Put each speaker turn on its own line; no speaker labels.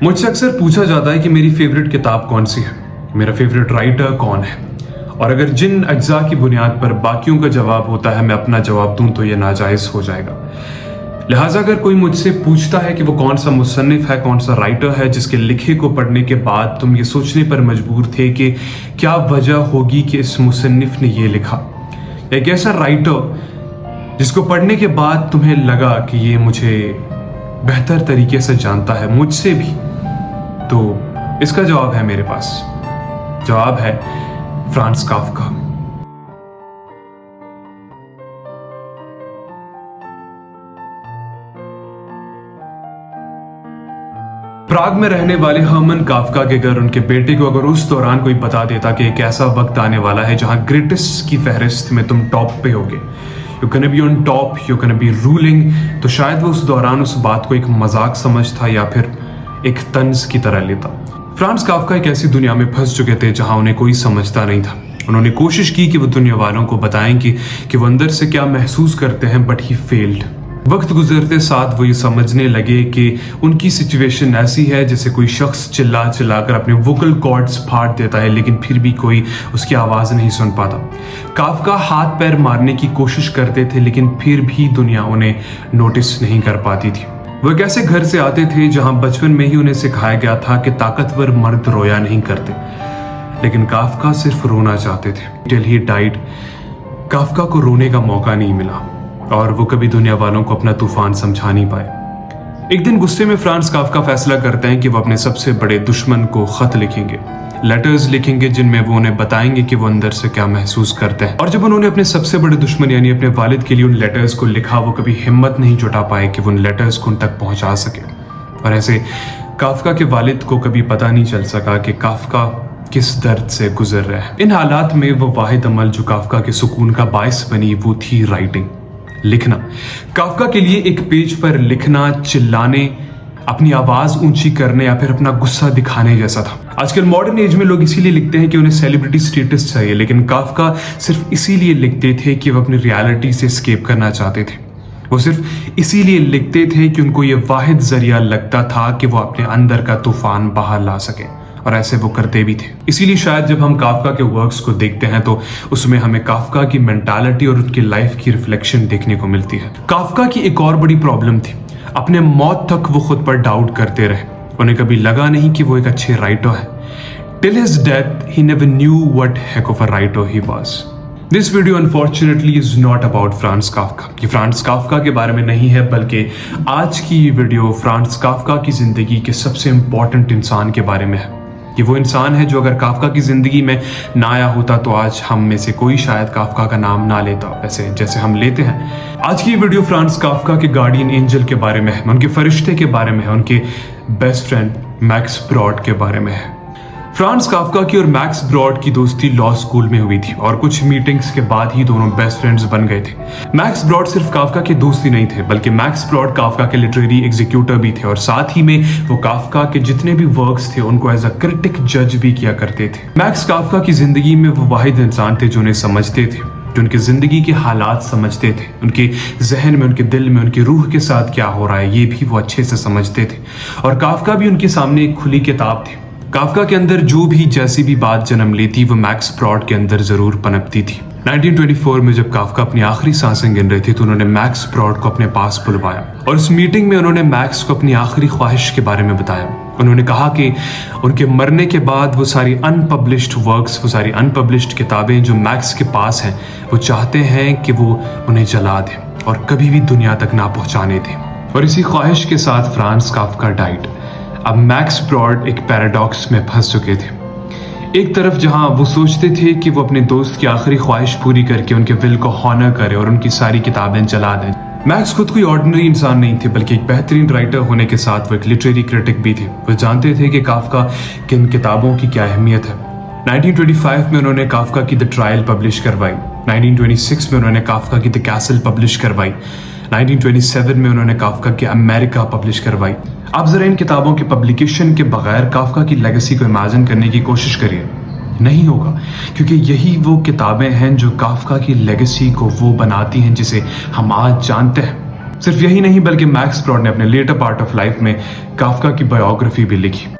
मुझसे अक्सर पूछा जाता है कि मेरी फेवरेट किताब कौन सी है, मेरा फेवरेट राइटर कौन है, और अगर जिन अज्जा की बुनियाद पर बाकियों का जवाब होता है मैं अपना जवाब दूं तो ये नाजायज हो जाएगा। लिहाजा अगर कोई मुझसे पूछता है कि वो कौन सा मुसन्निफ है, कौन सा राइटर है जिसके लिखे को पढ़ने के बाद तुम ये सोचने पर मजबूर थे कि क्या वजह होगी कि इस मुसन्निफ ने ये लिखा, एक ऐसा राइटर जिसको पढ़ने के बाद तुम्हें लगा कि ये मुझे बेहतर तरीके से जानता है, मुझसे भी, तो इसका जवाब है मेरे पास। जवाब है फ्रांस काफ्का। प्राग में रहने वाले हर्मन काफ्का के घर उनके बेटे को अगर उस दौरान कोई बता देता कि एक ऐसा वक्त आने वाला है जहां ग्रेटेस्ट की फहरिस्त में तुम टॉप पे होगे, you can be on top, you can be ruling, तो शायद वो उस दौरान उस बात को एक मजाक समझता या फिर एक तंज की तरह लेता। फ्रांस काफ्का एक ऐसी दुनिया में फंस चुके थे जहां उन्हें कोई समझता नहीं था। उन्होंने कोशिश की कि वो दुनिया वालों को बताएं कि वो अंदर से क्या महसूस करते हैं, बट ही फेल्ड। वक्त गुजरते साथ वो ये समझने लगे कि उनकी सिचुएशन ऐसी है जैसे कोई शख्स चिल्ला चिल्लाकर अपने वोकल कॉर्ड्स फाड़ देता है लेकिन फिर भी कोई उसकी आवाज नहीं सुन पाता। काफ्का हाथ पैर मारने की कोशिश करते थे लेकिन फिर भी दुनिया उन्हें नोटिस नहीं कर पाती थी। वो एक ऐसे घर से आते थे जहां बचपन में ही उन्हें सिखाया गया था कि ताकतवर मर्द रोया नहीं करते, लेकिन काफ्का सिर्फ रोना चाहते थे। टिल ही डाइड, काफ्का को रोने का मौका नहीं मिला और वो कभी दुनिया वालों को अपना तूफान समझा नहीं पाए। एक दिन गुस्से में फ्रांस काफ्का फैसला करते हैं कि वो अपने सबसे बड़े दुश्मन को खत लिखेंगे, लेटर्स लिखेंगे जिनमें वो उन्हें बताएंगे कि वो अंदर से क्या महसूस करते हैं। और जब उन्होंने अपने सबसे बड़े दुश्मन यानी अपने वालिद के लिए उन लेटर्स को लिखा, वो कभी हिम्मत नहीं जुटा पाए कि वो उन लेटर्स को उन तक पहुंचा सके। और ऐसे काफ्का के वालिद को कभी पता नहीं चल सका कि काफ्का किस दर्द से गुजर रहा है। इन हालात में वो वाहिद अमल जो काफ्का के सुकून का बायस बनी वो थी राइटिंग, लिखना। काफ्का के लिए एक पेज पर लिखना चिल्लाने, अपनी आवाज ऊंची करने या फिर अपना गुस्सा दिखाने जैसा था। आजकल मॉडर्न एज में लोग इसीलिए लिखते हैं कि उन्हें सेलिब्रिटी स्टेटस चाहिए, लेकिन काफ्का सिर्फ इसीलिए लिखते थे कि वो अपनी रियलिटी से एस्केप करना चाहते थे। वो सिर्फ इसीलिए लिखते थे कि उनको ये वाहिद जरिया लगता था कि वो अपने अंदर का तूफान बाहर ला सके, और ऐसे वो करते भी थे। इसीलिए शायद जब हम काफ्का के वर्क्स को देखते हैं तो उसमें हमें काफ्का की मेंटालिटी और उनकी लाइफ की रिफ्लेक्शन देखने को मिलती है। काफ्का की एक और बड़ी प्रॉब्लम थी, अपने मौत तक वो खुद पर डाउट करते रहे। उन्हें कभी लगा नहीं कि वो एक अच्छे राइटर है। Till his death he never knew what Keck of a writer he was. This video unfortunately is not about France Kafka. ये फ्रांस काफ्का के बारे में नहीं है, बल्कि आज की ये वीडियो फ्रांस काफ्का की जिंदगी के सबसे इंपॉर्टेंट इंसान के बारे में है। ये वो इंसान है जो अगर काफ्का की जिंदगी में ना आया होता तो आज हम में से कोई शायद काफ्का का नाम ना लेता, वैसे जैसे हम लेते हैं। आज की वीडियो फ्रांस काफ्का के गार्डियन एंजल के बारे में है, उनके फरिश्ते के बारे में है, उनके बेस्ट फ्रेंड मैक्स ब्रॉड के बारे में है। फ्रांस काफ्का की और मैक्स ब्रॉड की दोस्ती लॉ स्कूल में हुई थी और कुछ मीटिंग्स के बाद ही दोनों बेस्ट फ्रेंड्स बन गए थे। मैक्स ब्रॉड सिर्फ काफ्का के दोस्त ही नहीं थे, बल्कि मैक्स ब्रॉड काफ्का के लिटरेरी एग्जीक्यूटिव भी थे और साथ ही में वो काफ्का के जितने भी वर्क्स थे उनको एज अ क्रिटिक जज भी किया करते थे। मैक्स काफ्का की जिंदगी में वो वाहिद इंसान थे जो उन्हें समझते थे, जो उनकी जिंदगी के हालात समझते थे, उनके जहन में, उनके दिल में, उनकी रूह के साथ क्या हो रहा है ये भी वो अच्छे से समझते थे। और काफ्का भी उनके सामने एक खुली किताब थी। काफ्का के अंदर जो भी जैसी भी बात जन्म लेती वो मैक्स ब्रॉड के अंदर जरूर पनपती थी। 1924 में जब काफ्का अपनी आखिरी सांसें गिन रहे थे तो उन्होंने मैक्स ब्रॉड को अपने पास बुलवाया और उस मीटिंग में उन्होंने मैक्स को अपनी आखिरी ख्वाहिश के बारे में बताया। उन्होंने कहा कि उनके मरने के बाद वो सारी अनपब्लिश्ड वर्क्स, वो सारी अनपब्लिश्ड किताबें जो मैक्स के पास हैं, वो चाहते हैं कि वो उन्हें जला दें और कभी भी दुनिया तक ना पहुंचाने दें। और इसी ख्वाहिश के साथ फ्रांस काफ्का डाइड। अब मैक्स ब्रॉड एक पैराडॉक्स में फंस चुके थे। एक तरफ जहां वो सोचते थे कि वो अपने दोस्त की आखिरी ख्वाहिश पूरी करके उनके विल को हॉनर करे और उनकी सारी किताबें जला दें। मैक्स खुद कोई ऑर्डिनरी इंसान नहीं थे, बल्कि एक बेहतरीन राइटर होने के साथ वो एक लिटरेरी क्रिटिक भी थे। वो जानते थे कि काफ्का की इन किताबों की क्या अहमियत है। 1925 में उन्होंने काफ्का की द ट्रायल पब्लिश करवाई। 1926 में उन्होंने काफ्का की द कैसल पब्लिश करवाई। 1927 में उन्होंने काफ्का की अमेरिका पब्लिश करवाई। आप जरा इन किताबों के पब्लिकेशन के बगैर काफ्का की लेगेसी को इमेजिन करने की कोशिश करिए, नहीं होगा, क्योंकि यही वो किताबें हैं जो काफ्का की लेगेसी को वो बनाती हैं जिसे हम आज जानते हैं। صرف یہی نہیں بلکہ میکس پراڈ نے اپنے لیٹر پارٹ آف لائف میں کافکا کی بایوگرافی بھی لکھی.